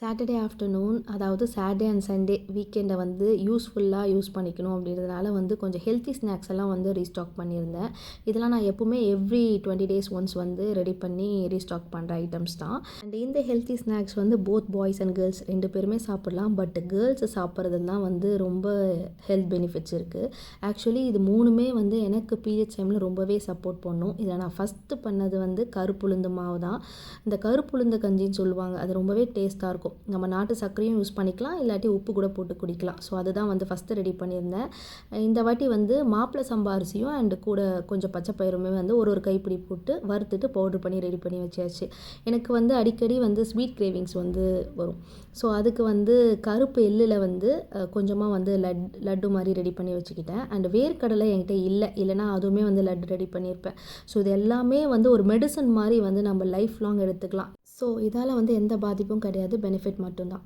Saturday afternoon அதாவது Saturday and Sunday வீக்கெண்டை வந்து யூஸ்ஃபுல்லாக யூஸ் பண்ணிக்கணும் அப்படின்றதுனால வந்து கொஞ்சம் ஹெல்த்தி ஸ்நாக்ஸ் எல்லாம் வந்து ரீஸ்டாக் பண்ணியிருந்தேன். இதெல்லாம் நான் எப்போவுமே எவ்ரி 20 டேஸ் ஒன்ஸ் வந்து ரெடி பண்ணி ரீஸ்டாக் பண்ணுற ஐட்டம்ஸ் தான். அண்ட் இந்த ஹெல்த்தி ஸ்நாக்ஸ் வந்து போத் பாய்ஸ் அண்ட் கேர்ள்ஸ் 2 பேருமே சாப்பிடலாம். பட் கேர்ள்ஸ் சாப்பிட்றதுல தான் வந்து ரொம்ப ஹெல்த் பெனிஃபிட்ஸ் இருக்குது. ஆக்சுவலி இது 3மே வந்து எனக்கு பீரியட்ஸ் டைமில் ரொம்பவே சப்போர்ட் பண்ணும். இதில் நான் ஃபஸ்ட்டு பண்ணது வந்து கருப்புளுந்து மாவு தான். இந்த கருப்புளுந்து கஞ்சின்னு சொல்லுவாங்க, அது ரொம்பவே டேஸ்ட்டாக இருக்கும். நம்ம நாட்டு சர்க்கரையும் யூஸ் பண்ணிக்கலாம், இல்லாட்டி உப்பு கூட போட்டு குடிக்கலாம். ஸோ அதுதான் வந்து ஃபஸ்ட்டு ரெடி பண்ணியிருந்தேன். இந்த வாட்டி வந்து மாப்பிளை சம்பா அரிசியும் அண்டு கூட கொஞ்சம் பச்சை பயிறுமே வந்து ஒரு கைப்பிடி போட்டு வறுத்துட்டு பவுட்ரு பண்ணி ரெடி பண்ணி வச்சாச்சு. எனக்கு வந்து அடிக்கடி வந்து ஸ்வீட் கிரேவிங்ஸ் வந்து வரும். ஸோ அதுக்கு வந்து கருப்பு எள்ளில் வந்து கொஞ்சமாக வந்து லட்டு மாதிரி ரெடி பண்ணி வச்சுக்கிட்டேன். அண்ட் வேர்க்கடலை என்கிட்ட இல்லைன்னா அதுவுமே வந்து லட்டு ரெடி பண்ணியிருப்பேன். ஸோ இது எல்லாமே வந்து ஒரு மெடிசன் மாதிரி வந்து நம்ம லைஃப் லாங் எடுத்துக்கலாம். ஸோ இதால் வந்து எந்த பாதிப்பும் கிடையாது, பெனிஃபிட் மட்டும்தான்.